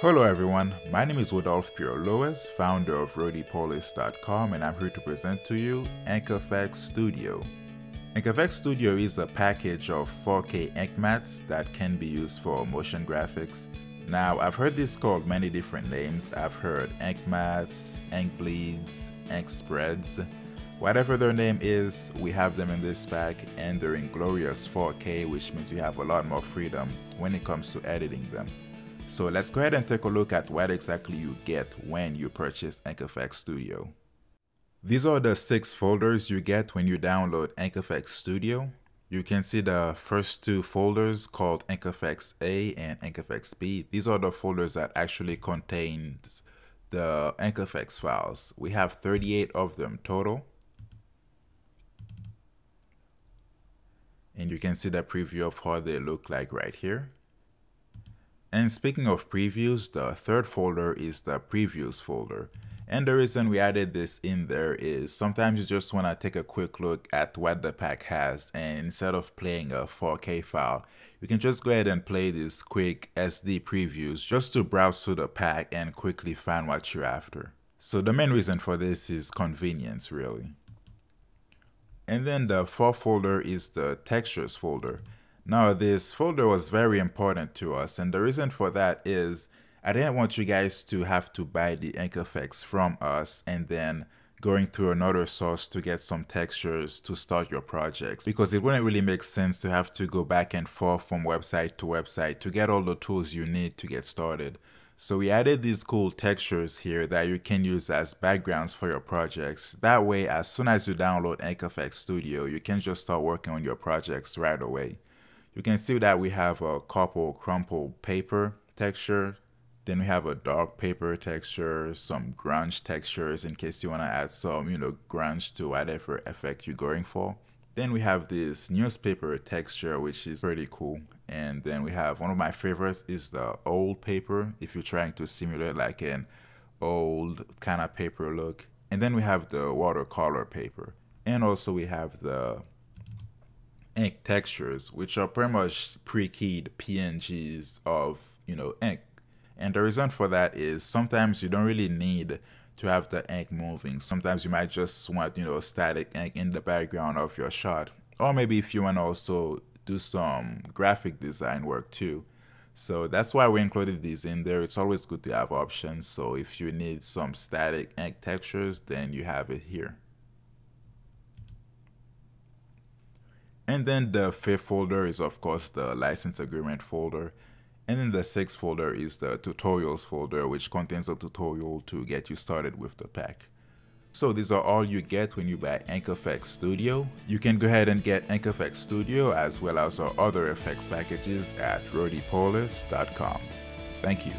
Hello everyone, my name is Rodolphe Pierre-Louis, founder of RodyPolis.com, and I'm here to present to you InkEffects Studio. InkEffects Studio is a package of 4K ink mats that can be used for motion graphics. Now, I've heard this called many different names. I've heard ink mats, ink bleeds, ink spreads. Whatever their name is, we have them in this pack, and they're in glorious 4K, which means you have a lot more freedom when it comes to editing them. So let's go ahead and take a look at what exactly you get when you purchase InkEffects Studio. These are the 6 folders you get when you download InkEffects Studio. You can see the first 2 folders called InkEffects A and InkEffects B. These are the folders that actually contain the InkEffects files. We have 38 of them total. And you can see the preview of how they look like right here. And speaking of previews, the third folder is the previews folder. And the reason we added this in there is sometimes you just want to take a quick look at what the pack has, and instead of playing a 4K file, you can just go ahead and play these quick SD previews just to browse through the pack and quickly find what you're after. So the main reason for this is convenience, really. And then the fourth folder is the textures folder. Now this folder was very important to us, and the reason for that is I didn't want you guys to have to buy the InkEffects from us and then going through another source to get some textures to start your projects, because it wouldn't really make sense to have to go back and forth from website to website to get all the tools you need to get started. So we added these cool textures here that you can use as backgrounds for your projects. That way, as soon as you download InkEffects Studio, you can just start working on your projects right away. You can see that we have a couple crumpled paper texture. Then we have a dark paper texture, some grunge textures in case you want to add some, grunge to whatever effect you're going for. Then we have this newspaper texture, which is pretty cool. And then we have one of my favorites is the old paper, if you're trying to simulate like an old kind of paper look. And then we have the watercolor paper. And also we have the ink textures, which are pretty much pre-keyed PNGs of, ink. And the reason for that is sometimes you don't really need to have the ink moving. Sometimes you might just want, static ink in the background of your shot. Or maybe if you want to also do some graphic design work too. So that's why we included these in there. It's always good to have options. So if you need some static ink textures, then you have it here. And then the 5th folder is of course the license agreement folder. And then the 6th folder is the tutorials folder, which contains a tutorial to get you started with the pack. So these are all you get when you buy InkEffects Studio. You can go ahead and get InkEffects Studio as well as our other effects packages at RodyPolis.com. Thank you.